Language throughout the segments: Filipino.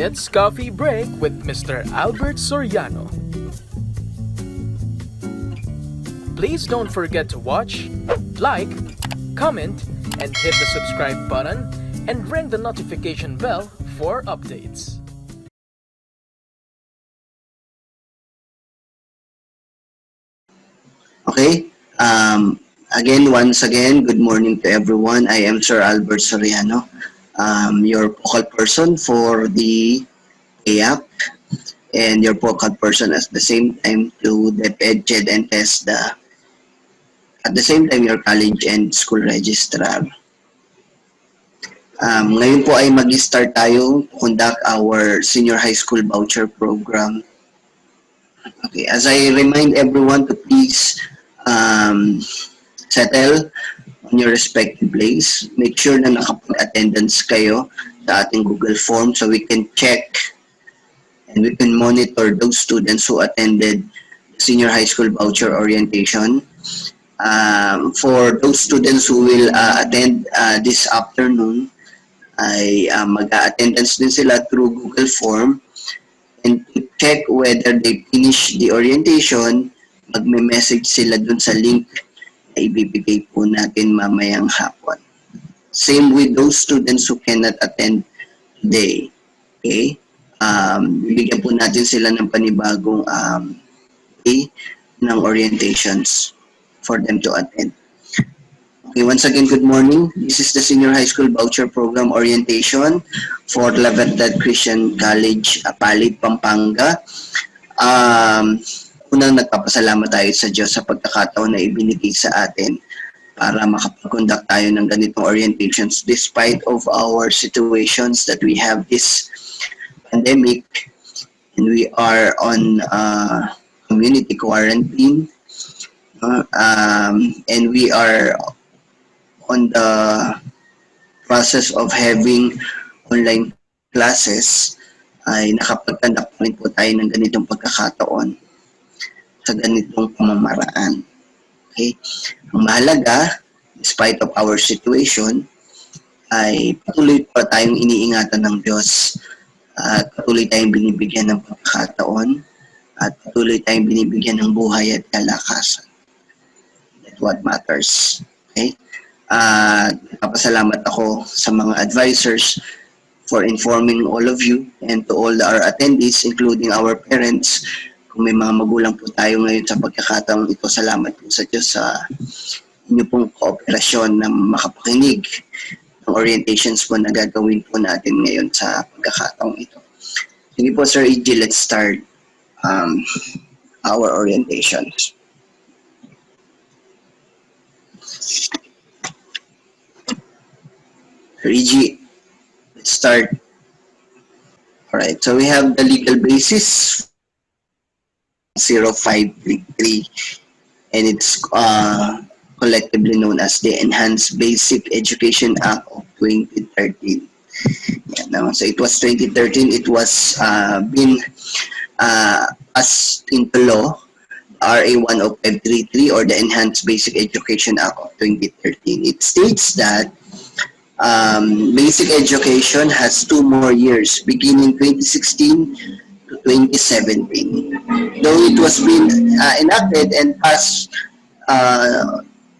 It's Coffee Break with Mr. Albert Soriano. Please don't forget to watch, like, comment, and hit the subscribe button and ring the notification bell for updates. Okay. Once again, good morning to everyone. I am Sir Albert Soriano, your focal person for the OVAP and your focal person at the same time to DepEd, CHED, and TESDA. At the same time, your college and school registrar. Ngayon po ay mag-start tayo to conduct our senior high school voucher program. Okay, as I remind everyone to please settle on your respective place. Make sure na nakapag-attendance kayo sa ating Google form so we can check and we can monitor those students who attended senior high school voucher orientation. For those students who will attend this afternoon, ay mag-attendance din sila through Google form, and to check whether they finish the orientation, magme-message sila dun sa link na ibibigay po natin mamayang hapon. Same with those students who cannot attend today. Okay? Bibigyan po natin sila ng panibagong day ng orientations for them to attend. Okay, once again, good morning. This is the Senior High School Voucher Program Orientation for La Verdad Christian College, Apalit, Pampanga. Unang nagpapasalamat tayo sa Diyos sa pagkakataon na ibinigay sa atin para makapag-conduct tayo ng ganitong orientations despite of our situations that we have this pandemic and we are on community quarantine and we are on the process of having online classes, ay nakapag-conduct rin po tayo ng ganitong pagkakataon sa ganitong pamamaraan. Okay? Ang mahalaga, despite of our situation, ay patuloy pa tayong iniingatan ng Diyos at patuloy tayong binibigyan ng pagkakataon at patuloy tayong binibigyan ng buhay at kalakasan. That's what matters. Okay? Napasalamat ako sa mga advisors for informing all of you and to all our attendees, including our parents. Kung may mga magulang po tayo ngayon sa pagkakataong ito, salamat po sa Diyos sa inyo pong kooperasyon na makapakinig ng orientations po na gagawin po natin ngayon sa pagkakataong ito. Sige po, Sir E.G., let's start our orientations. Sir E.G., let's start. Alright, so we have the legal basis 0533 and it's collectively known as the Enhanced Basic Education Act of 2013. Yeah, so it was 2013, it was been passed into law, RA 10533 or the Enhanced Basic Education Act of 2013. It states that basic education has 2 more years beginning 2016 to 2017. Though it was been enacted and passed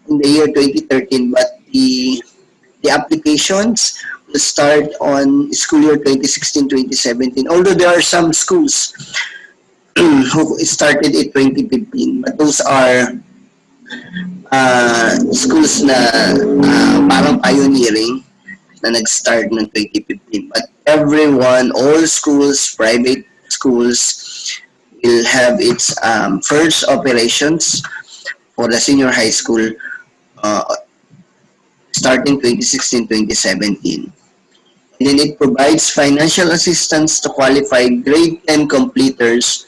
in the year 2013, but the applications will start on school year 2016-2017. Although there are some schools who started in 2015, but those are schools na parang pioneering na nag-start ng 2015. But everyone, all schools, private schools will have its first operations for the senior high school starting 2016-2017. And then it provides financial assistance to qualified grade 10 completers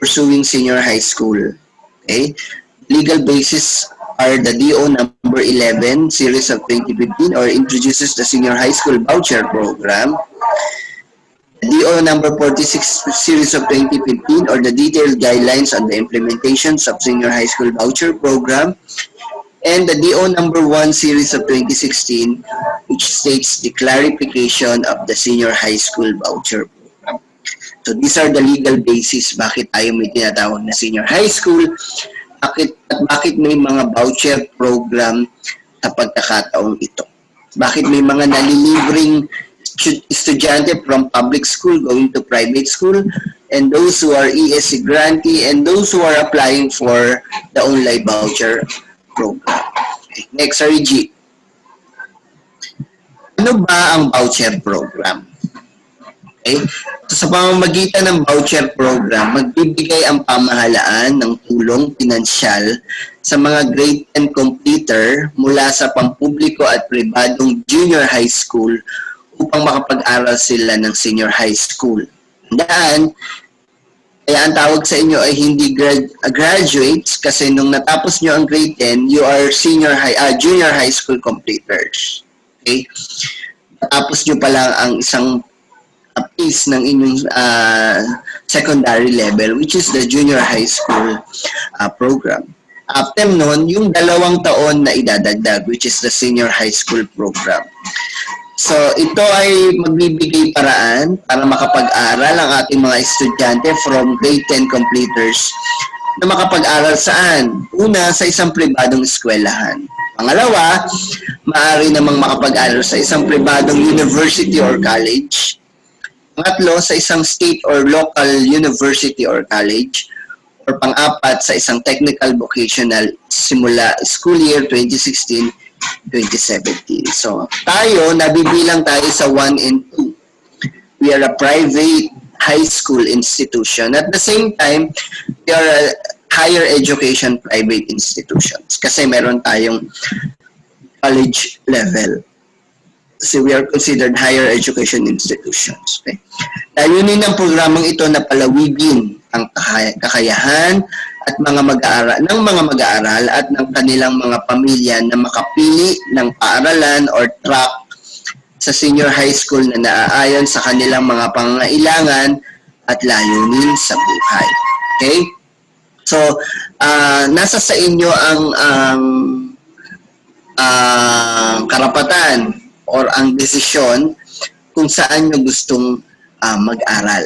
pursuing senior high school. Okay? Legal basis are the DO number 11 series of 2015 or introduces the senior high school voucher program. DO number 46 series of 2015 or the detailed guidelines on the implementations of senior high school voucher program, and the DO number 1 series of 2016 which states the clarification of the senior high school voucher program. So these are the legal basis bakit tayo may tinatawag na senior high school, bakit may mga voucher program sa pagkakataong ito. Bakit may mga nalilibring estudyante from public school going to private school, and those who are ESC grantee, and those who are applying for the online voucher program. Okay. Next, sorry, G. Ano ba ang voucher program? Okay? So, sa pamamagitan ng voucher program, magbibigay ang pamahalaan ng tulong pinansyal sa mga grade 10 completer mula sa pampubliko at pribadong junior high school upang makapag-aral sila ng senior high school. Tandaan, kaya ang tawag sa inyo ay hindi graduates kasi nung natapos nyo ang grade 10, you are junior high school completers. Okay? Natapos nyo pa lang ang isang piece ng inyong secondary level, which is the junior high school program. After nun, yung 2 taon na idadagdag, which is the senior high school program. So, ito ay magbibigay paraan para makapag-aral ang ating mga estudyante from grade 10 completers na makapag-aral saan? Una, sa isang pribadong eskwelahan. Pangalawa, maaari namang makapag-aral sa isang pribadong university or college. Pangatlo, sa isang state or local university or college. Or pang-apat, sa isang technical vocational simula school year 2016-2017. So, tayo, nabibilang tayo sa 1 and 2. We are a private high school institution. At the same time, we are a higher education private institutions. Kasi meron tayong college level. So we are considered higher education institutions. Okay? Layunin ng programang ito na palawigin ang kakayahan at mga mag-aaral at ng kanilang mga pamilya na makapili ng paaralan or track sa senior high school na naaayon sa kanilang mga pangangailangan at layunin sa buhay. Okay? So, nasa sa inyo ang karapatan or ang desisyon kung saan nyo gustong mag-aral.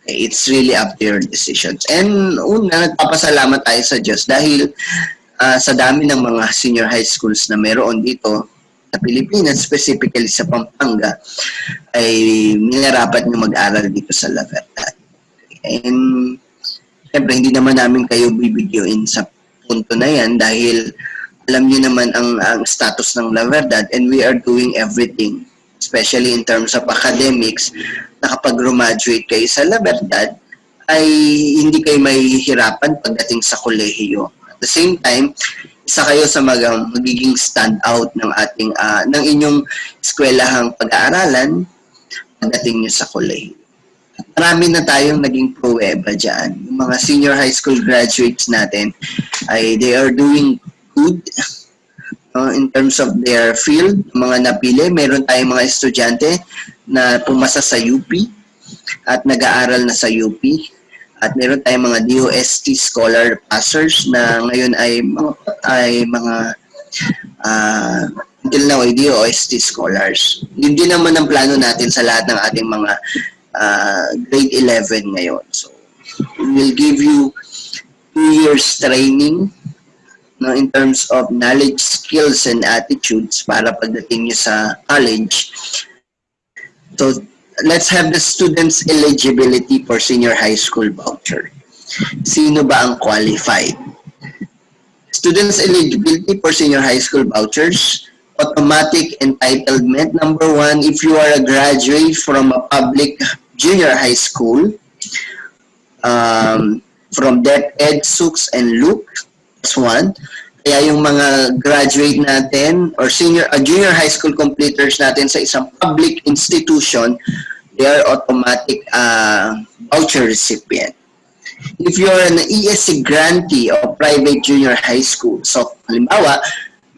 Okay, it's really up to your decisions. And una, nagpapasalamat tayo sa Diyos dahil sa dami ng mga senior high schools na meron dito sa Pilipinas, specifically sa Pampanga, ay minarapat nyo mag-aral dito sa La Verdad. And siyempre, hindi naman namin kayo bibigyoin sa punto na yan dahil alam niyo naman ang status ng La Verdad, and we are doing everything, especially in terms of academics, na kapag graduate kayo sa La Verdad, ay hindi kayo mahihirapan pagdating sa kolehiyo. At the same time, isa kayo sa magiging standout ng ng inyong eskwelahang pag-aaralan pagdating niyo sa kolehiyo. Marami na tayong naging pruweba dyan. Yung mga senior high school graduates natin, they are doing good in terms of their field, mga napili. Meron tayong mga estudyante na pumasa sa UP at nag-aaral na sa UP. At meron tayong mga DOST scholar passers na ngayon ay mga until now ay DOST scholars. Yun din naman ang plano natin sa lahat ng ating mga grade 11 ngayon. So, we will give you 2 years training in terms of knowledge, skills, and attitudes para pagdating nyo sa college. So, let's have the students' eligibility for senior high school voucher. Sino ba ang qualified? Students' eligibility for senior high school vouchers, automatic entitlement. Number 1, if you are a graduate from a public junior high school, from DepEd, SUCS, and LUC, that's 1. Kaya yung mga graduate natin or junior high school completers natin sa isang public institution, they are automatic voucher recipient. If you're an ESC grantee or private junior high school, so halimbawa,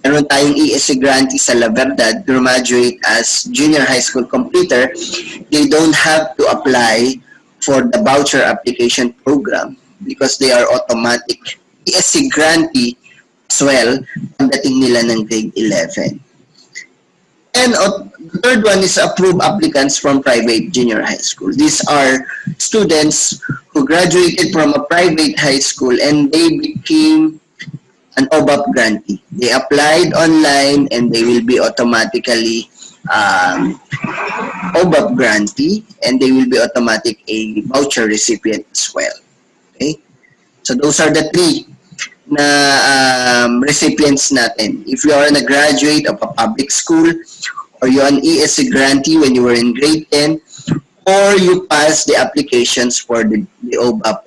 meron tayong ESC grantee sa La Verdad, graduate as junior high school completer, they don't have to apply for the voucher application program because they are automatic ESC grantee as well pagdating nila ng grade 11. And the third one is approved applicants from private junior high school. These are students who graduated from a private high school and they became an OVAP grantee. They applied online and they will be automatically OVAP grantee, and they will be automatic a voucher recipient as well. Okay? So those are the three na recipients natin. If you are a graduate of a public school, or you're an ESC grantee when you were in grade 10, or you pass the applications for the OVAP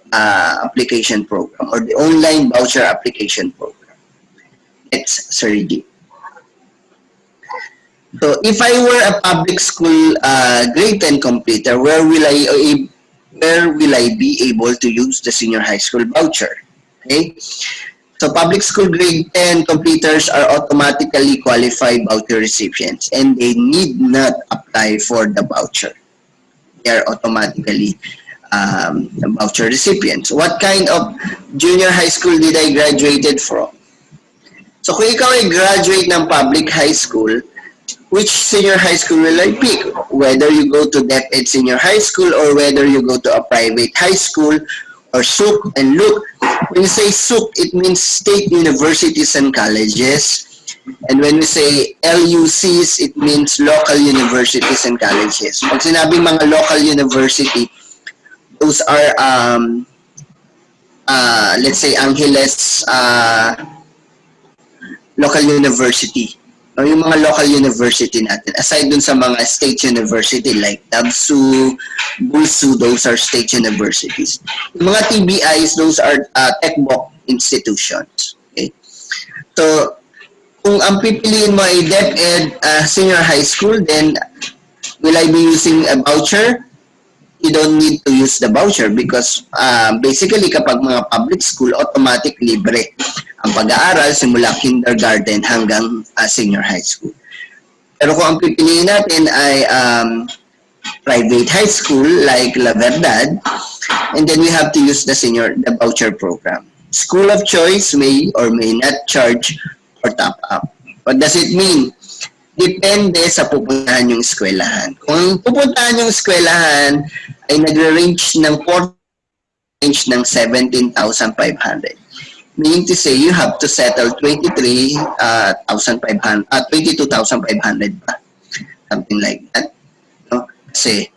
application program or the online voucher application program. It's Sir G. So if I were a public school grade 10 completer, where will I be able to use the senior high school voucher? Okay? So public school grade 10 completers are automatically qualified voucher recipients and they need not apply for the voucher. They are automatically voucher recipients. What kind of junior high school did I graduated from? So kung ikaw ay graduate ng public high school, which senior high school will I pick? Whether you go to DepEd Senior High School or whether you go to a private high school or SUC. And look, when you say SUC, it means State Universities and Colleges. And when we say LUCs, it means Local Universities and Colleges. Pag sinabing mga local university, those are, let's say, Angeles Local University. O yung mga local university natin, aside dun sa mga state university like TABSU, BULSU, those are state universities. Yung mga TBIs, those are tech-book institutions. Okay? So, kung ang pipiliin mo ay DepEd Senior High School, then will I be using a voucher? You don't need to use the voucher because basically kapag mga public school, automatic libre ang pag-aaral simula kindergarten hanggang senior high school. Pero kung ang pipiliin natin ay private high school like La Verdad, and then we have to use the voucher program. School of choice may or may not charge or top up. What does it mean? Depende sa pupuntahan yung eskwelahan. Kung pupuntahan yung eskwelahan ay nagre-range ng 17,500. Meaning to say, you have to settle 22,500 pa. Something like that. No? Kasi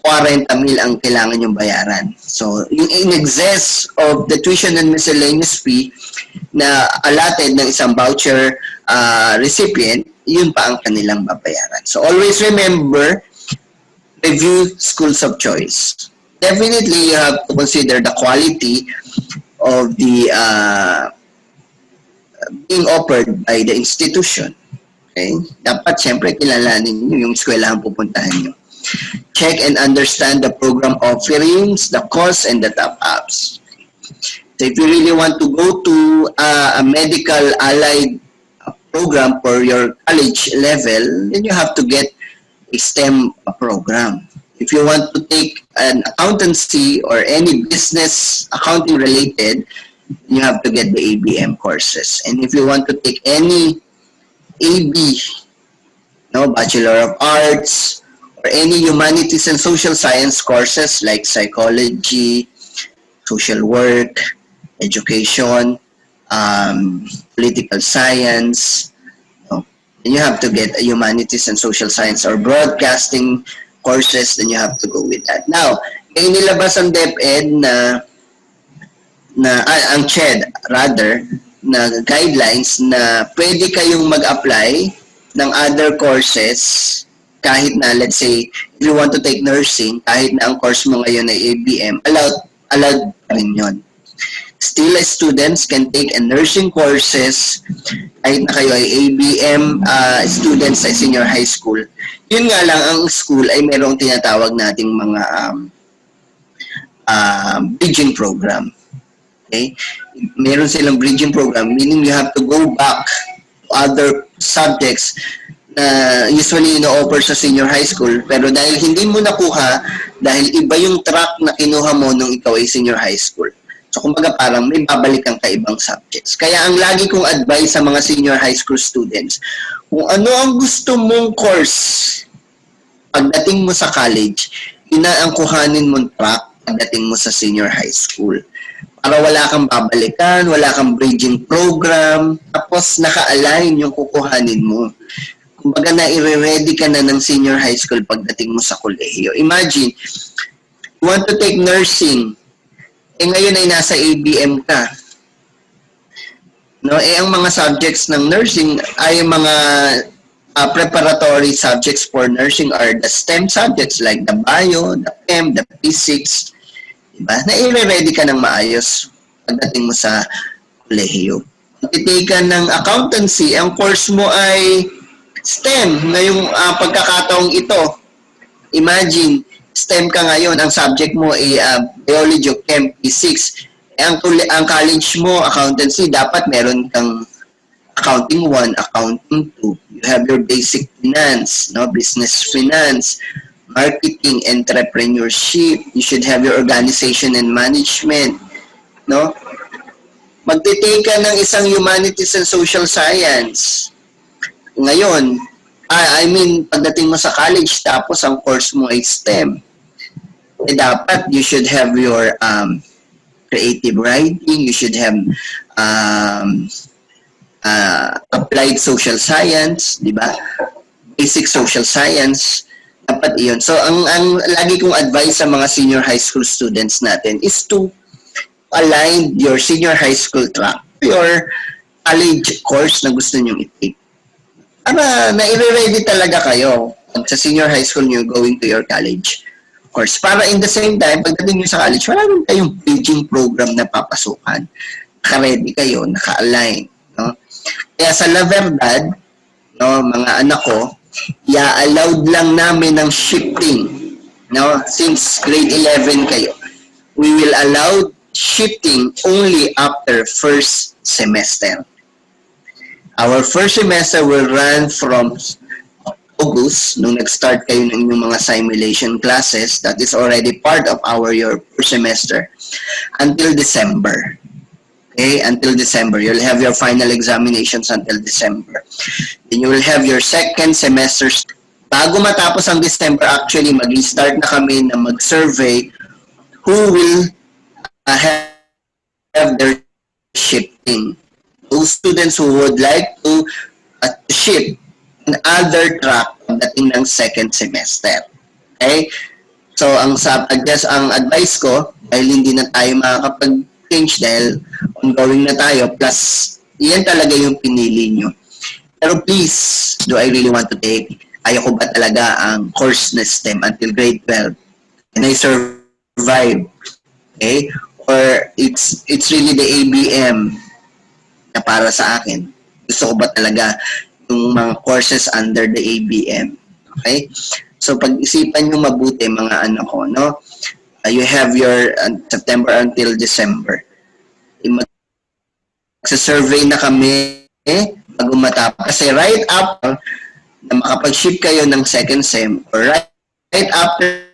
40,000 ang kailangan yung bayaran. So, yung in excess of the tuition and miscellaneous fee na allotted ng isang voucher recipient, yun pa ang kanilang babayaran. So, always remember, review schools of choice. Definitely, you have to consider the quality of the being offered by the institution. Okay? Dapat, siyempre, kilalanin nyo yung eskwelahan pupuntahan nyo. Check and understand the program offerings, the costs, and the top-ups. So, if you really want to go to a medical allied program for your college level, then you have to get a STEM program. If you want to take an accountancy or any business accounting related, you have to get the ABM courses. And if you want to take any AB, Bachelor of Arts, or any humanities and social science courses like psychology, social work, education, political science, and you have to get a humanities and social science or broadcasting courses, then you have to go with that. Now, may nilabas ang DepEd ang CHED rather, na guidelines na pwede kayong mag-apply ng other courses kahit na, let's say, if you want to take nursing, kahit na ang course mo ngayon ay ABM, allowed pa rin yun. Still, students can take a nursing courses kahit na kayo ay ABM students sa senior high school. Yun nga lang, ang school ay merong tinatawag nating mga bridging program. Okay? Meron silang bridging program, meaning you have to go back to other subjects na usually ino-offer sa senior high school, pero dahil hindi mo nakuha, dahil iba yung track na kinuha mo nung ikaw ay senior high school. So, kumbaga parang may babalikan ka ibang subjects. Kaya ang lagi kong advice sa mga senior high school students, kung ano ang gusto mong course pagdating mo sa college, ang kuhanin mong track pagdating mo sa senior high school. Para wala kang babalikan, wala kang bridging program, tapos naka-align yung kukuhanin mo. Kumbaga na i-ready ka na ng senior high school pagdating mo sa kolehiyo. Imagine, you want to take nursing, ngayon ay nasa ABM ka. No, ang mga subjects ng nursing ay mga preparatory subjects for nursing are the STEM subjects like the bio, the chem, the physics. Diba? Na i-ready ka ng maayos pagdating mo sa kolehiyo. Titake ka ng accountancy, ang course mo ay STEM ngayong pagkakataong ito. Imagine, STEM ka ngayon, ang subject mo ay biology, chem, physics. Ang college mo, accountancy, dapat meron kang accounting 1, accounting 2. You have your basic finance, no, business finance, marketing, entrepreneurship. You should have your organization and management, no? Magtitake ka ng isang humanities and social science. Ngayon, pagdating mo sa college, tapos ang course mo ay STEM. Dapat you should have your creative writing, you should have applied social science, di ba? Basic social science, dapat iyon. So, ang lagi kong advice sa mga senior high school students natin is to align your senior high school track to your college course na gusto nyong i-take. Para na-ready talaga kayo sa senior high school nyo going to your college course. Para in the same time, pagdating nyo sa college, wala rin kayong bridging program na papasukan. Naka-ready kayo, naka-align. No? Kaya sa La Verdad, no, mga anak ko, allowed lang namin ng shifting. No? Since grade 11 kayo, we will allow shifting only after first semester. Our first semester will run from August, nung nag-start kayo ng inyong mga simulation classes, that is already part of your first semester, until December. Okay, until December. You'll have your final examinations until December. Then you will have your second semester. Bago matapos ang December, actually, mag-start na kami na mag-survey who will have their shifting. Those students who would like to shift another track pagdating ng second semester. Okay? So, ang advice ko, dahil hindi na tayo makakapag-change dahil ongoing na tayo, plus, yan talaga yung pinili nyo. Pero please, do I really want to take, ayaw ko ba talaga ang course na STEM until grade 12? Can I survive? Okay? Or it's really the ABM na para sa akin. Gusto ko ba talaga yung mga courses under the ABM? Okay? So, pag-isipan nyo mabuti, mga anak ko, no? You have your September until December. Magsa-survey na kami bago matapos. Kasi right after na makapag-ship kayo ng second sem, or right after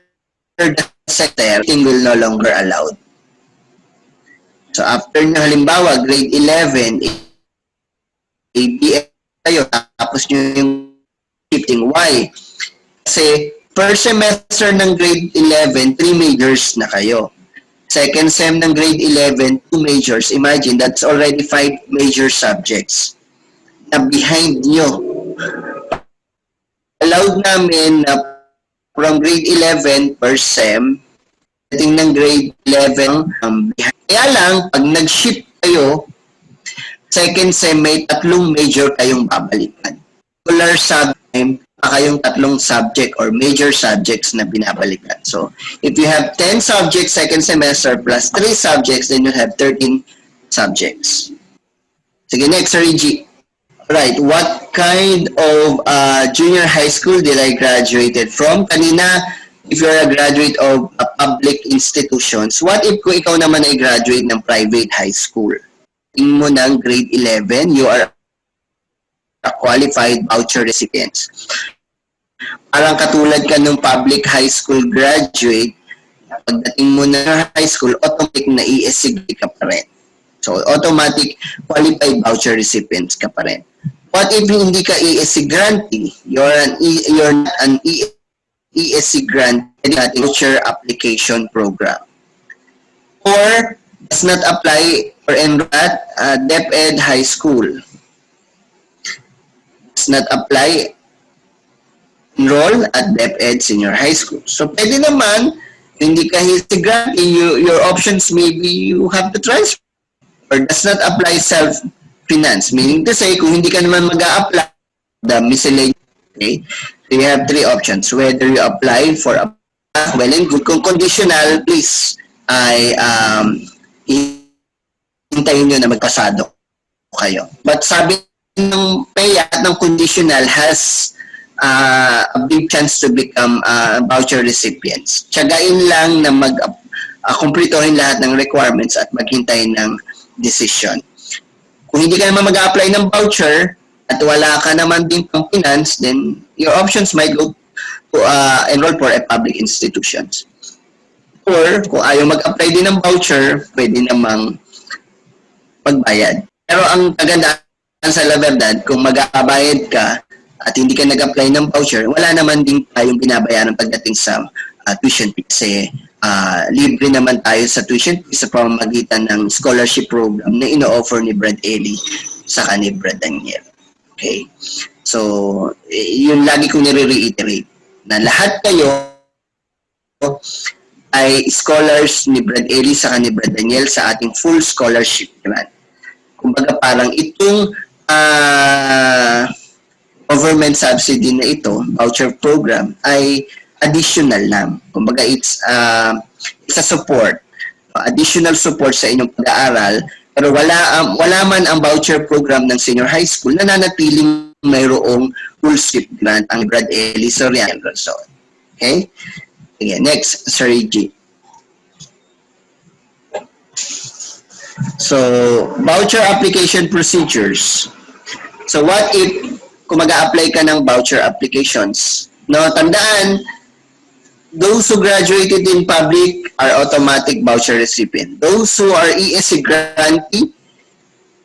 the second, it will no longer allowed. So, after nyo, halimbawa, grade 11, ABM kayo, tapos nyo yung shifting. Why? Kasi, first semester ng grade 11, 3 majors na kayo. Second sem ng grade 11, 2 majors. Imagine, that's already 5 major subjects na behind nyo. Allowed namin na from grade 11 per sem, dating ng grade 11 behind. Kaya lang, pag nag-shift kayo, second sem may 3 major kayong babalikan. Regular subject, kayong 3 subject or major subjects na binabalikan. So, if you have 10 subjects second semester plus 3 subjects, then you have 13 subjects. Sige, next, Sir G. Right, what kind of junior high school did I graduated from? Kanina, if you're a graduate of a public institutions, what if kung ikaw naman ay graduate ng private high school? Tingin mo ng grade 11, you are a qualified voucher recipients. Parang katulad ka ng public high school graduate Pagdating mo na high school, automatic na ESC ka pa rin. So, automatic qualified voucher recipients ka pa rin. What if hindi ka ESC grantee? You're not an ESC grantee at voucher application program. Or does not apply or enroll at DepEd High School. Does not apply enroll at DepEd Senior High School. So, pwede naman, hindi ka ESC grantee, your options maybe you have to transfer. Or does not apply self-finance. Meaning to say, kung hindi ka naman mag-a-apply, the miscellaneous, okay? So you have three options. Whether you apply for a well and good. Kung conditional, please, ay hintayin nyo na magpasado kayo. But sabi ng PEA ng conditional has a big chance to become voucher recipients. Tiyagain lang na kumplitohin lahat ng requirements at maghintay ng decision. Kung hindi ka naman mag-apply ng voucher at wala ka naman din pang finance, then your options might go to enroll for a public institutions. Or kung ayaw mag-apply din ng voucher, pwede namang magbayad. Pero ang kagandaan sa La Verdad, kung mag-abayad ka at hindi ka nag-apply ng voucher, wala naman din tayong binabayaran pagdating sa tuition fee kasi libre naman tayo sa tuition fee sa pamamagitan ng scholarship program na ino-offer ni Brad Eli sa ni Brad Daniel. Okay? So, yun lagi kong nire-reiterate na lahat kayo ay scholars ni Brad Eli sa ni Brad Daniel sa ating full scholarship grant. Kumbaga parang itong government subsidy na ito, voucher program, ay additional lang. Kumbaga, it's a support. Additional support sa inyong pag-aaral. Pero wala man ang voucher program ng senior high school, nananatiling mayroong full skip grant ang Brad Eli Soriano. Okay? Again, next, Sir G. So, voucher application procedures. So, what if kung mag-a-apply ka ng voucher applications? No, tandaan, those who graduated in public are automatic voucher recipient. Those who are ESC grantee,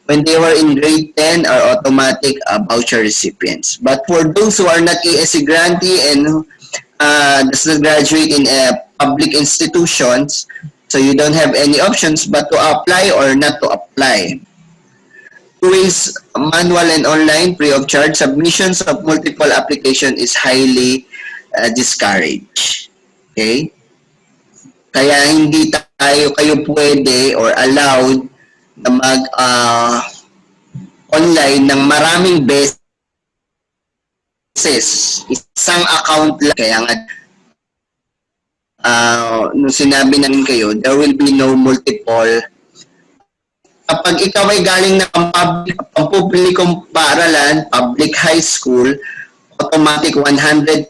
when they were in grade 10, are automatic voucher recipients. But for those who are not ESC grantee and does not graduate in public institutions, so you don't have any options but to apply or not to apply. Ways, manual and online, free of charge. Submissions of multiple application is highly discouraged. Okay? Kaya hindi kayo pwede or allowed na online ng maraming beses. Isang account lang. Kaya nga, nung sinabi namin kayo, there will be no multiple. Kapag ikaw ay galing ng pampublikong paaralan, public high school, automatic 100%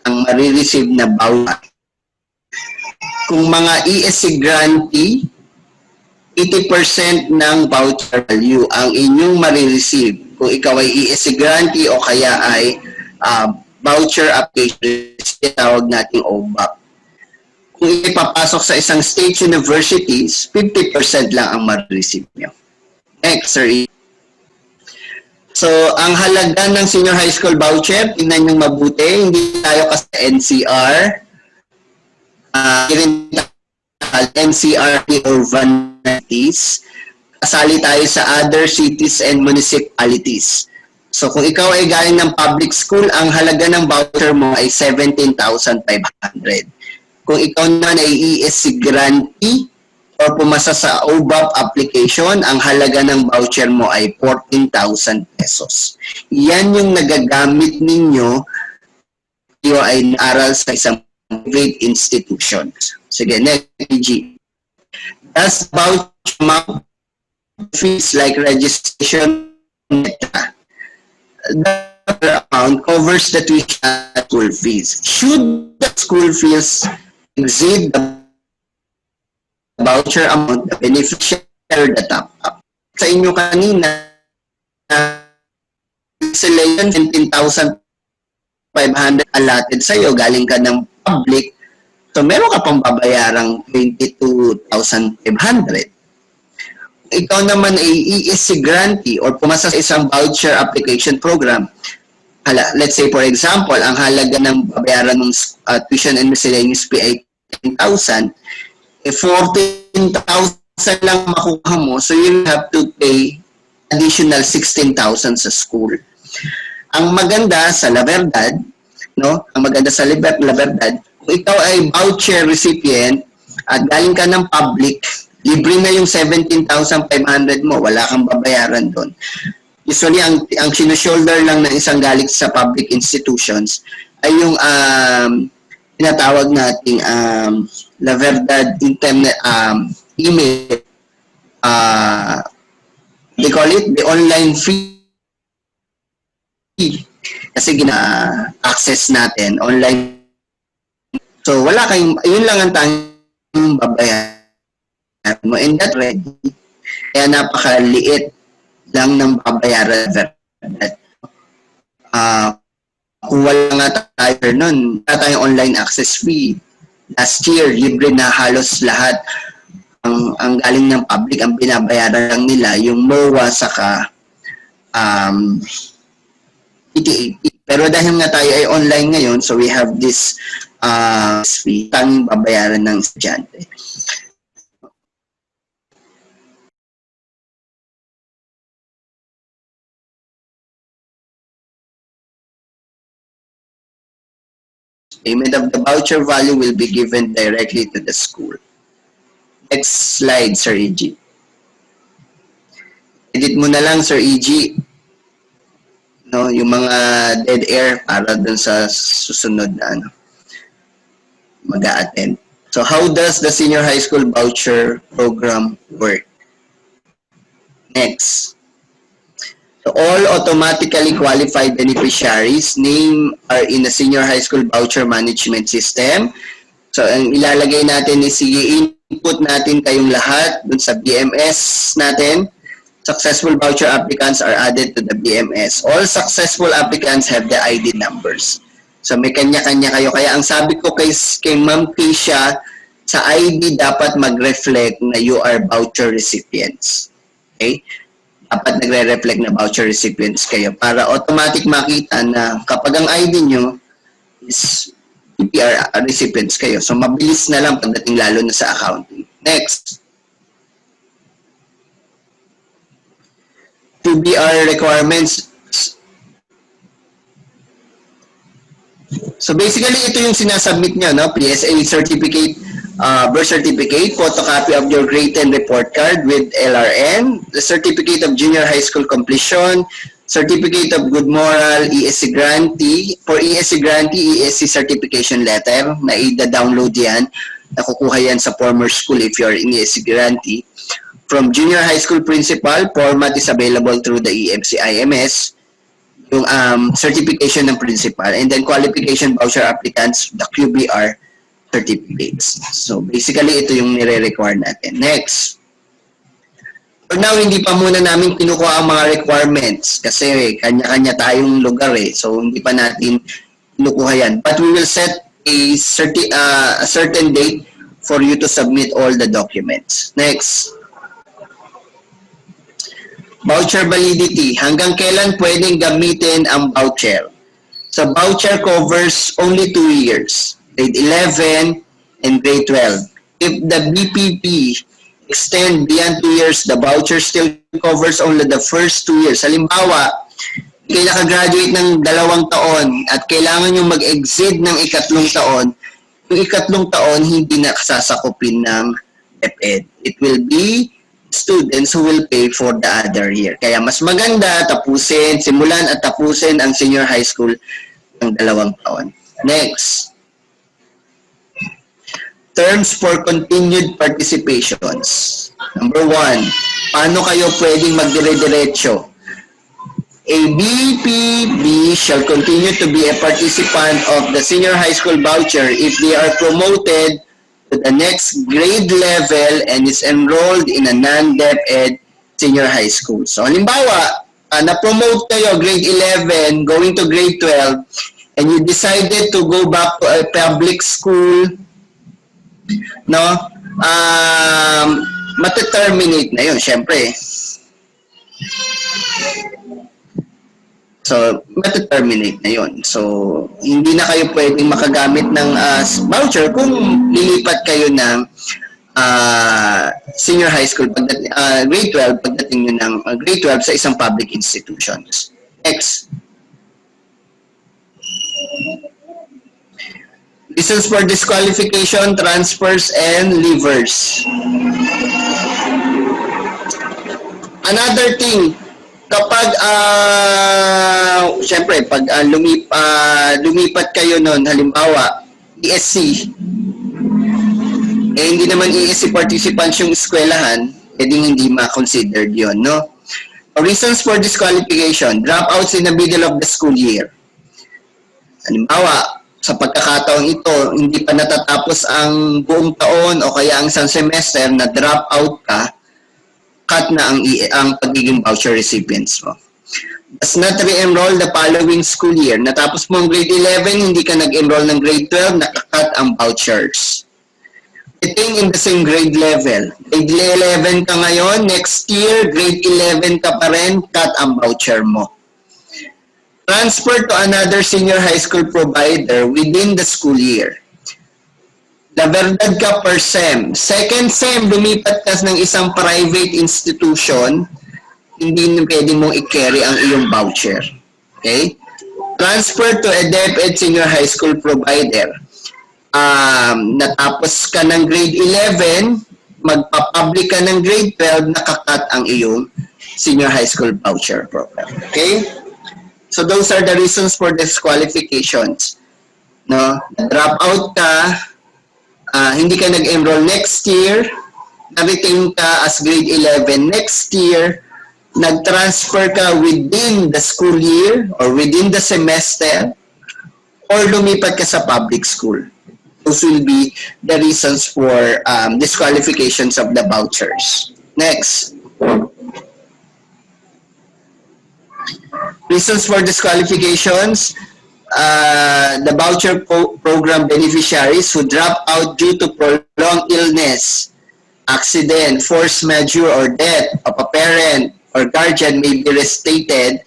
ang marireceive na voucher. Kung mga ESC grantee, 80% ng voucher value ang inyong marireceive. Kung ikaw ay ESC grantee o kaya ay voucher application, tawag nating OVAP. Kung ipapasok sa isang state universities, 50% lang ang marireceive nyo. Next, sir. So, ang halaga ng senior high school voucher, tingnan nyo mabuti, hindi tayo kasi NCR. NCR or Vanties. Kasali tayo sa other cities and municipalities. So, kung ikaw ay galing ng public school, ang halaga ng voucher mo ay 17,500. Kung ikaw naman ay ESC grantee, or pumasa sa OVAP application, ang halaga ng voucher mo ay 14,000 pesos. Yan yung nagagamit ninyo kayo ay naaral sa isang private institution. Sige, next, G. Does voucher amount fees like registration, etc. The amount covers the tuition school fees. Should the school fees exceed the voucher amount, the beneficiary the top up. Sa inyo kanina, selection 17,500 allotted sa iyo, galing ka ng public, So meron ka pang babayarang 22,500. Ikaw naman ay ESC grantee or pumasa sa isang voucher application program. Let's say for example, ang halaga ng babayaran ng tuition and miscellaneous fee ay 10,000, 14,000 lang makuha mo, so you have to pay additional 16,000 sa school. Ang maganda sa La Verdad, no? Ang maganda sa La Verdad, kung ikaw ay voucher recipient at galing ka ng public, libre na yung 17,500 mo, wala kang babayaran doon. Usually, ang sinushoulder lang ng isang galing sa public institutions ay yung tinatawag nating La Verdad internet email, they call it the online fee. Kasi access natin online. So wala kayong, yun lang ang tanging babayaran mo, and that ready. Kaya napakaliit lang ng babayaran. Kung wala nga tayo nun, wala tayong online access fee. Last year, libre na halos lahat. Ang galing ng public, ang binabayaran lang nila, yung MOA saka PTA. Pero dahil nga tayo ay online ngayon, so we have this fee, tanging babayaran ng estudyante. Payment of the voucher value will be given directly to the school. Next slide, Sir E.G. Edit mo na lang, Sir E.G. No, yung mga dead air para dun sa susunod na mag-a-attend. So how does the senior high school voucher program work? Next. So all automatically qualified beneficiaries name are in the senior high school voucher management system. So ang ilalagay natin is i-input natin kayong lahat dun sa BMS natin. Successful voucher applicants are added to the BMS. All successful applicants have the ID numbers. So may kanya-kanya kayo. Kaya ang sabi ko kay Ma'am Keisha, sa ID dapat mag-reflect na you are voucher recipients. Okay? Dapat nagre-reflect na voucher recipients kayo para automatic makita na kapag ang ID nyo is PPR recipients kayo. So mabilis na lang pagdating lalo na sa accounting. Next. PBR requirements. So basically ito yung sinasubmit nyo, no? PSA certificate, birth certificate, photocopy of your grade 10 report card with LRN, the certificate of junior high school completion, certificate of good moral, ESC grantee. For ESC grantee, ESC certification letter, na i-download yan, nakukuha yan sa former school if you're in ESC grantee. From junior high school principal, format is available through the EMC IMS, yung certification ng principal, and then qualification voucher applicants, the QBR certificates. So basically ito yung nire-require natin. Next. For now, hindi pa muna namin kinukuha ang mga requirements kasi kanya-kanya tayong lugar so hindi pa natin kinukuha yan. But we will set a certain date for you to submit all the documents. Next. Voucher validity. Hanggang kailan pwedeng gamitin ang voucher? So voucher covers only 2 years. Grade 11 and grade 12. If the BPP extend beyond 2 years, the voucher still covers only the first 2 years. Halimbawa, kayo nakagraduate ng 2 taon at kailangan nyo mag-exceed ng 3 taon, yung 3 taon hindi na sasakupin ng DepEd. It will be students who will pay for the other year. Kaya mas maganda simulan at tapusin ang senior high school ng 2 taon. Next. Terms for continued participations. Number 1, paano kayo pwedeng magdire-diretso? A BPB shall continue to be a participant of the senior high school voucher if they are promoted to the next grade level and is enrolled in a non-DepEd senior high school. So, halimbawa, na-promote kayo grade 11 going to grade 12 and you decided to go back to a public school No? Mateterminate na yun, syempre. So, mateterminate na yun. So, hindi na kayo pwedeng makagamit ng voucher kung lilipat kayo ng senior high school, grade 12, pagdating nyo ng grade 12 sa isang public institutions. Next. Reasons for disqualification, transfers, and leavers. Another thing, kapag, syempre, pag lumipat kayo nun, halimbawa, ESC, hindi naman ESC participants yung eskwelahan, pwedeng hindi ma-considered yun, no? Reasons for disqualification, dropouts in the middle of the school year. Halimbawa, sa pagkakataong ito, hindi pa natatapos ang buong taon o kaya ang isang semester na drop out ka, cut na ang pagiging voucher recipients mo. Does not re-enroll the following school year. Natapos mo ang grade 11, hindi ka nag-enroll ng grade 12, nakakat ang vouchers. Retain in the same grade level. Grade 11 ka ngayon, next year, grade 11 ka pa rin, cut ang voucher mo. Transfer to another senior high school provider within the school year. La verdad ka per SEM. Second SEM, lumipat ka ng isang private institution, hindi pwede mong i-carry ang iyong voucher. Okay? Transfer to a DepEd senior high school provider. Natapos ka ng grade 11, magpa-public ka ng grade 12, nakakat ang iyong senior high school voucher program. Okay? So those are the reasons for disqualifications. No, drop out ka, hindi ka nag-enroll next year, na-retain ka as grade 11 next year, nag-transfer ka within the school year or within the semester, or lumipat ka sa public school. Those will be the reasons for disqualifications of the vouchers. Next. Reasons for disqualifications, the voucher program beneficiaries who drop out due to prolonged illness, accident, force majeure, or death of a parent or guardian may be restated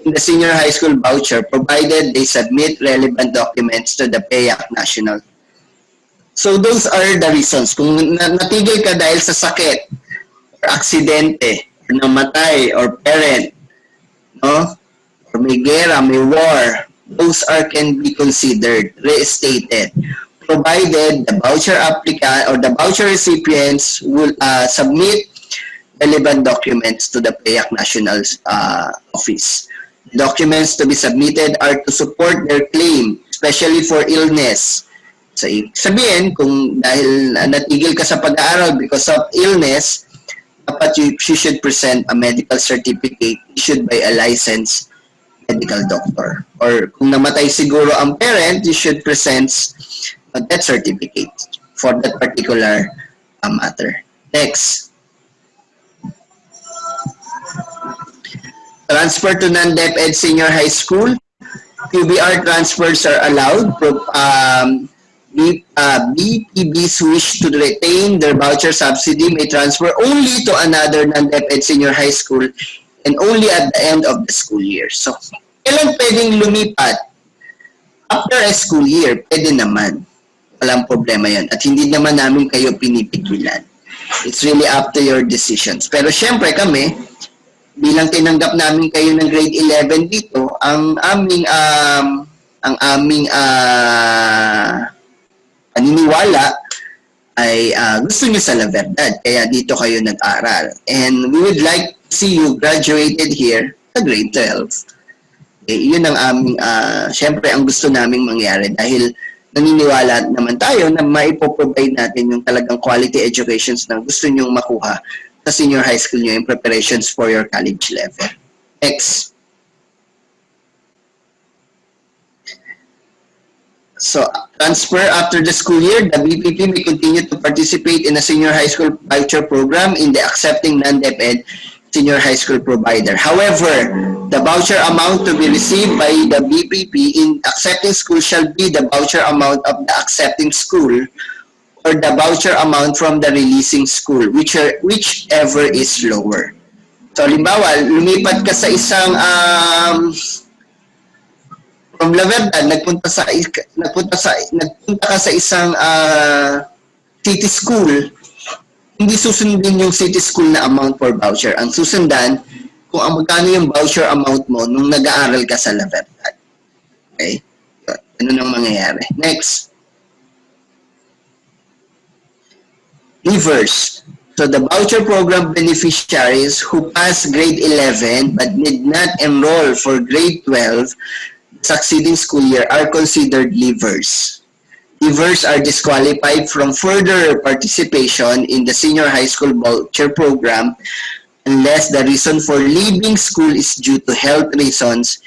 in the senior high school voucher provided they submit relevant documents to the PAYAC National. So those are the reasons. Kung natigil ka dahil sa sakit, or aksidente, or namatay, or parent, no? Or may gera, may war, those can be considered restated, provided the voucher applicant or the voucher recipients will submit relevant documents to the PAYAC National Office. The documents to be submitted are to support their claim, especially for illness. So, sabihin, kung dahil natigil ka sa pag-aaral because of illness, dapat you should present a medical certificate issued by a licensed medical doctor. Or kung namatay siguro ang parent, you should present a death certificate for that particular matter. Next. Transfer to non-DepEd senior high school. QBR transfers are allowed. BPBs wish to retain their voucher subsidy may transfer only to another non-DepEd senior high school and only at the end of the school year. So, kailan pwedeng lumipat? After a school year, pwede naman. Walang problema yan. At hindi naman namin kayo pinipigilan. It's really up to your decisions. Pero syempre kami, bilang tinanggap namin kayo ng grade 11 dito, ang aming paniniwala ay gusto nyo sa La Verdad. Kaya dito kayo nag-aral. And we would like to see you graduated here sa grade 12. Yun ang aming, syempre ang gusto naming mangyari dahil naniniwala naman tayo na maipoprovide natin yung talagang quality educations na gusto nyong makuha sa senior high school nyo in preparations for your college level. Next. So, transfer after the school year, the BPP may continue to participate in a senior high school voucher program in the accepting non-DepEd senior high school provider. However, the voucher amount to be received by the BPP in accepting school shall be the voucher amount of the accepting school or the voucher amount from the releasing school, whichever is lower. So, halimbawa, lumipat ka sa isang from La Verdad, nagpunta ka sa isang city school, hindi susundin yung city school na amount for voucher. Ang susundan, kung ang magkano yung voucher amount mo nung nag-aaral ka sa La Verdad. Okay? Ano nang mangyayari? Next. Reverse. So the voucher program beneficiaries who pass grade 11 but did not enroll for grade 12 succeeding school year are considered leavers. Leavers are disqualified from further participation in the senior high school voucher program unless the reason for leaving school is due to health reasons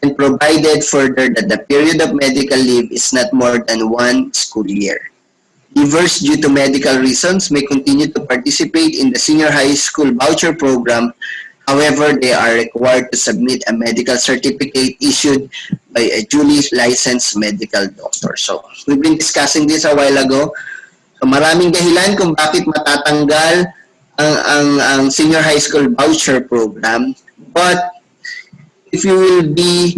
and provided further that the period of medical leave is not more than 1 school year. Leavers due to medical reasons may continue to participate in the senior high school voucher program. However, they are required to submit a medical certificate issued by a duly licensed medical doctor. So, we've been discussing this a while ago. So, maraming dahilan kung bakit matatanggal ang senior high school voucher program. But, if you will be,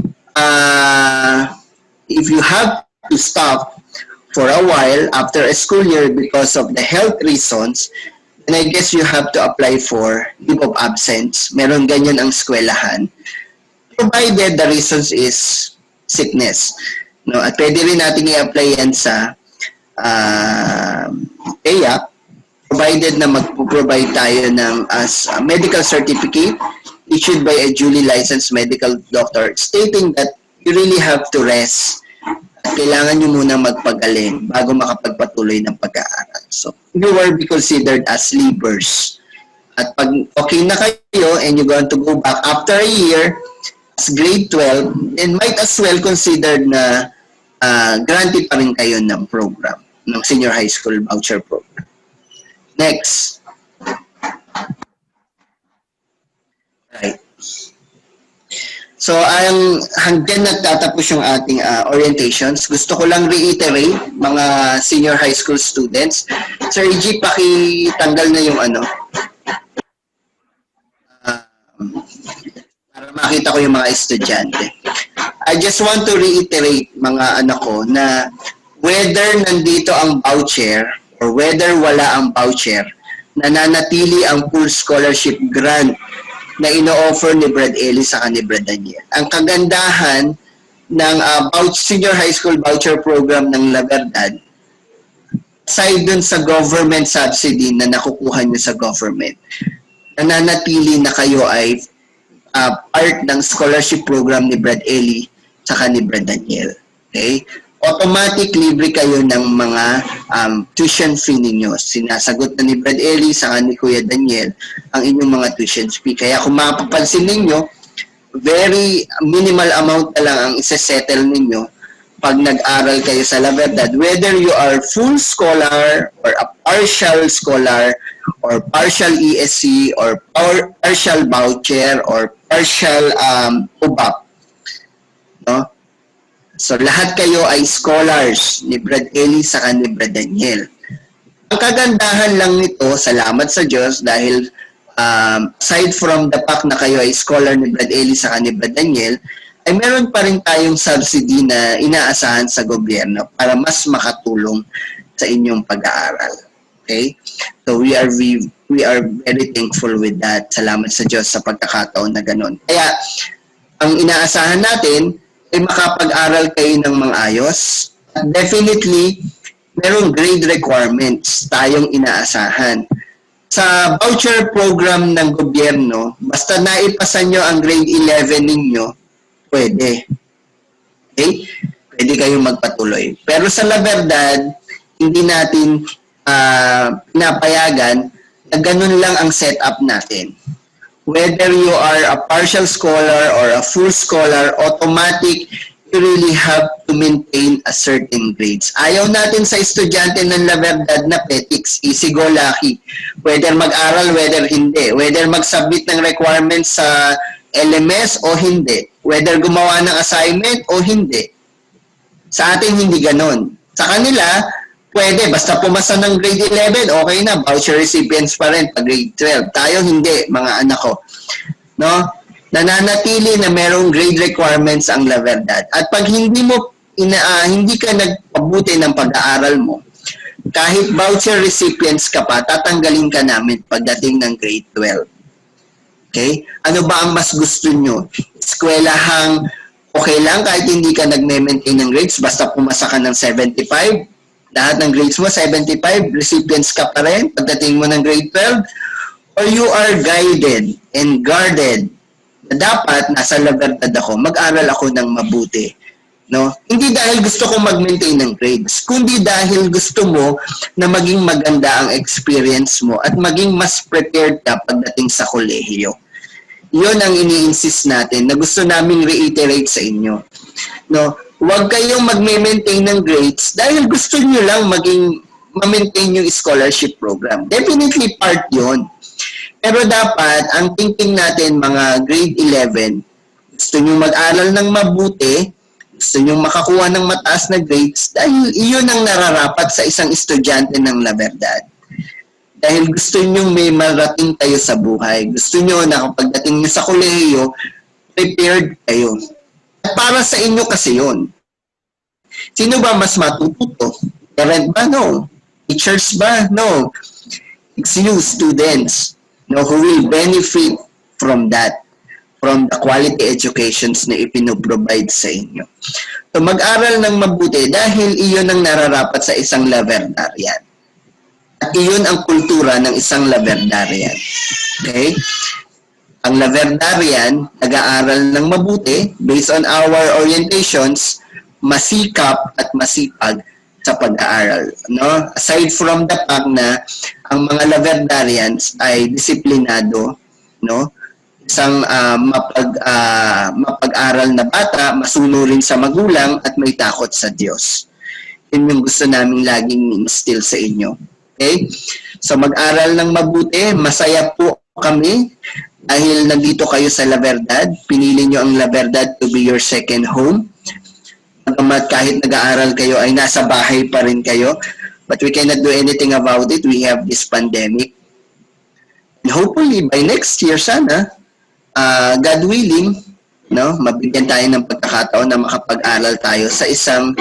if you have to stop for a while after a school year because of the health reasons, then I guess you have to apply for leave of absence. Meron ganyan ang eskwelahan. Provided the reasons is sickness. No, at pwede rin natin i-apply yan sa PEA, provided na mag-provide tayo ng as a medical certificate issued by a duly licensed medical doctor stating that you really have to rest. Kailangan nyo muna magpagaling bago makapagpatuloy ng pag-aaral. So, you will be considered as leavers. At pag okay na kayo and you're going to go back after a year as grade 12, then might as well consider na grantee pa rin kayo ng program, ng senior high school voucher program. Next. Right. So, hanggang nagtatapos yung ating orientations, gusto ko lang reiterate, mga senior high school students. Sir EG, pakitanggal na yung para makita ko yung mga estudyante. I just want to reiterate, mga anak ko, na whether nandito ang voucher or whether wala ang voucher, nananatili ang full scholarship grant na ino-offer ni Brad Ellie sa ni Brad Daniel. Ang kagandahan ng senior high school voucher program ng La Verdad, aside dun sa government subsidy na nakukuha nyo sa government, nananatili na kayo ay part ng scholarship program ni Brad Ellie sa ni Brad Daniel. Okay? Automatic libre kayo ng mga tuition fee ninyo. Sinasagot na ni Brad Ellie sa ni Kuya Daniel ang inyong mga tuition fee. Kaya kung mapapansin ninyo, very minimal amount na lang ang isa-settle ninyo pag nag-aral kayo sa La Verdad. Whether you are full scholar or a partial scholar or partial ESC or partial voucher or partial OVAP. No? So, lahat kayo ay scholars ni Brad Ellie sa ni Brad Daniel. Ang kagandahan lang nito, salamat sa Diyos, dahil aside from the fact na kayo ay scholar ni Brad Ellie sa ni Brad Daniel, ay meron pa rin tayong subsidy na inaasahan sa gobyerno para mas makatulong sa inyong pag-aaral. Okay? So, we are very thankful with that. Salamat sa Diyos sa pagkakataon na ganun. Kaya, ang inaasahan natin, ay makapag-aral kayo ng mga ayos. Definitely, merong grade requirements tayong inaasahan. Sa voucher program ng gobyerno, basta naipasa nyo ang grade 11 ninyo, pwede. Okay? Pwede kayong magpatuloy. Pero sa La Verdad, hindi natin pinapayagan na ganun lang ang setup natin. Whether you are a partial scholar or a full scholar, automatic, you really have to maintain a certain grades. Ayaw natin sa estudyante ng La Verdad na petics, easy go lucky. Whether mag-aral, whether hindi. Whether mag-submit ng requirements sa LMS o hindi. Whether gumawa ng assignment o hindi. Sa atin, hindi ganon. Sa kanila, pwede, basta pumasa ng grade 11, okay na, voucher recipients pa rin pag grade 12. Tayo hindi, mga anak ko. No? Nananatili na merong grade requirements ang La Verdad. At pag hindi ka nagpabuti ng pag-aaral mo, kahit voucher recipients ka pa, tatanggalin ka namin pagdating ng grade 12. Okay? Ano ba ang mas gusto nyo? Eskwelahang okay lang kahit hindi ka nagme-maintain ng grades, basta pumasa ka ng 75, lahat ng grades mo 75, recipients ka pa rin pagdating mo ng grade 12, or you are guided and guarded na dapat nasa La Verdad ako, mag-aral ako ng mabuti. No? Hindi dahil gusto ko mag-maintain ng grades, kundi dahil gusto mo na maging maganda ang experience mo at maging mas prepared ka pagdating sa kolehiyo. Yun ang ini-insist natin na gusto naming reiterate sa inyo. No? Huwag kayong mag-maintain ng grades dahil gusto nyo lang ma-maintain yung scholarship program. Definitely part yun. Pero dapat, ang thinking natin mga grade 11, gusto nyo mag-aral ng mabuti, gusto nyo makakuha ng mataas na grades dahil iyon ang nararapat sa isang estudyante ng La Verdad. Dahil gusto nyo may marating kayo sa buhay. Gusto nyo na kapag dating nyo sa kolehiyo, prepared kayo. At para sa inyo kasi yun. Sino ba mas matututo? Parent ba? No. Teachers ba? No. It's you, students, no, who will benefit from that, from the quality educations na ipinoprovide sa inyo. So mag-aral ng mabuti dahil iyon ang nararapat sa isang La Verdarian. At iyon ang kultura ng isang La Verdarian. Okay? Ang La Verdarian, nag-aaral ng mabuti based on our orientations, masikap at masipag sa pag-aaral. No? Aside from the fact na ang mga La Verdarians ay disiplinado, no? Isang mapag-aral na bata, masunurin sa magulang at may takot sa Diyos. Yun yung gusto namin laging instill sa inyo. Okay? So mag-aral ng mabuti, masaya po kami dahil nandito kayo sa La Verdad. Pinili nyo ang La Verdad to be your second home. Kahit nag-aaral kayo ay nasa bahay pa rin kayo. But we cannot do anything about it. We have this pandemic. And hopefully by next year sana, God willing, no, mabigyan tayo ng pagkakataon na makapag-aral tayo sa isang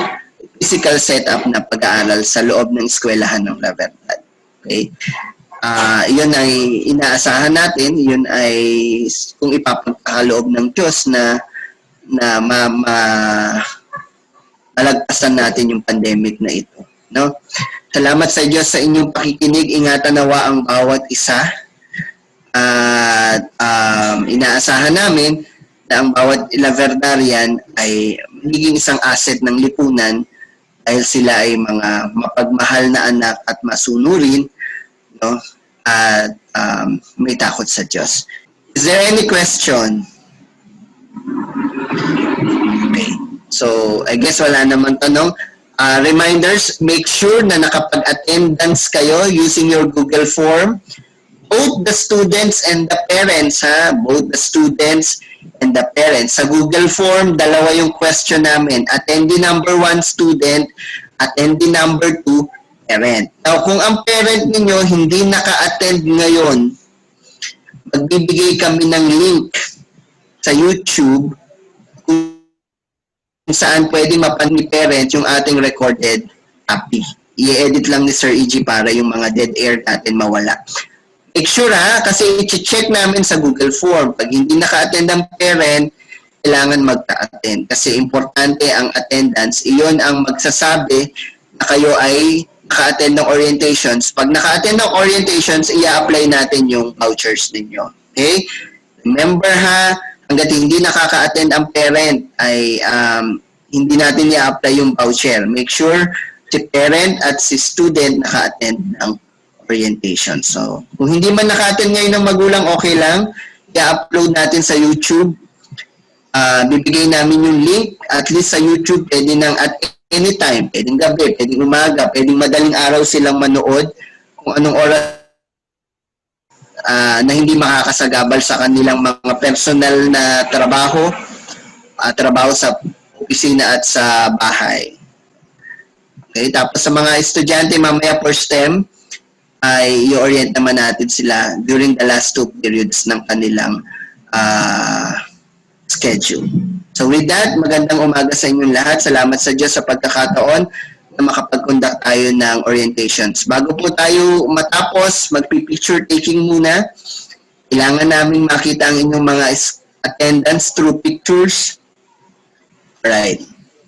physical setup na pag-aaral sa loob ng eskwelahan ng La Verdad. Okay? Yun ay inaasahan natin, yun ay kung ipapagkakaloob ng Diyos na malagpasan natin yung pandemic na ito. No? Salamat sa Diyos sa inyong pakikinig. Ingatan nawa ang bawat isa. At inaasahan namin na ang bawat La Verdarian ay magiging isang asset ng lipunan dahil sila ay mga mapagmahal na anak at masunurin, no? At may takot sa Diyos. Is there any question? Okay. So, I guess wala naman tanong. Reminders, make sure na nakapag-attendance kayo using your Google form. Both the students and the parents, ha? Both the students and the parents. Sa Google form, dalawa yung question namin. Attendee number 1, student. Attendee number 2, parent. Now, kung ang parent ninyo hindi naka-attend ngayon, magbibigay kami ng link sa YouTube kung saan pwede mapan ni parent yung ating recorded copy. I-edit lang ni Sir EG para yung mga dead air natin mawala. Make sure ha, kasi i-check namin sa Google Form. Pag hindi naka-attend ang parent, kailangan magka-attend. Kasi importante ang attendance. Iyon ang magsasabi na kayo ay naka-attend ng orientations. Pag naka-attend ng orientations, i-apply natin yung vouchers ninyo. Okay? Remember ha, hanggat hindi nakaka-attend ang parent, ay hindi natin i-apply yung voucher. Make sure si parent at si student naka-attend ng orientation. So, kung hindi man naka-attend ngayon ng magulang, okay lang. I-upload natin sa YouTube. Bibigay namin yung link. At least sa YouTube, pwede nang at anytime. Pwedeng gabi, pwedeng umaga, pwedeng madaling araw silang manood kung anong oras na hindi makakasagabal sa kanilang mga personal na trabaho, trabaho sa opisina at sa bahay. Okay, tapos sa mga estudyante mamaya for STEM, ay i-orient naman natin sila during the last 2 periods ng kanilang schedule. So with that, magandang umaga sa inyong lahat. Salamat sa Diyos sa pagkakataon na makapag-conduct tayo ng orientations. Bago po tayo matapos, magpi-picture taking muna. Kailangan namin makita ang inyong mga attendance through pictures. Alright.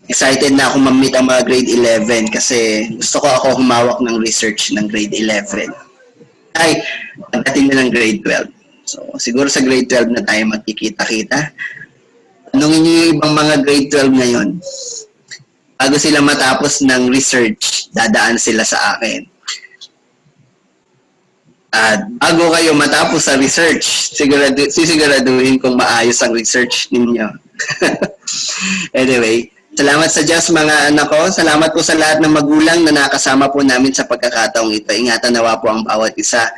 Excited na ako ma-meet ang mga grade 11 kasi gusto ko ako humawak ng research ng grade 11. Ay, pagdating na ng grade 12. So, siguro sa grade 12 na tayo magkikita-kita. Tanungin niyo yung ibang mga grade 12 ngayon. Bago sila matapos ng research, dadaan sila sa akin. At bago kayo matapos sa research, sisiguraduhin kung maayos ang research ninyo. Anyway, salamat sa Diyos mga anak ko. Salamat po sa lahat ng magulang na nakasama po namin sa pagkakataong ito. Ingatan nawa po ang bawat isa.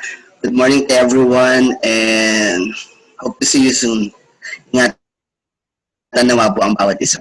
Good morning to everyone and hope to see you soon. Ingatan nawa po ang bawat isa.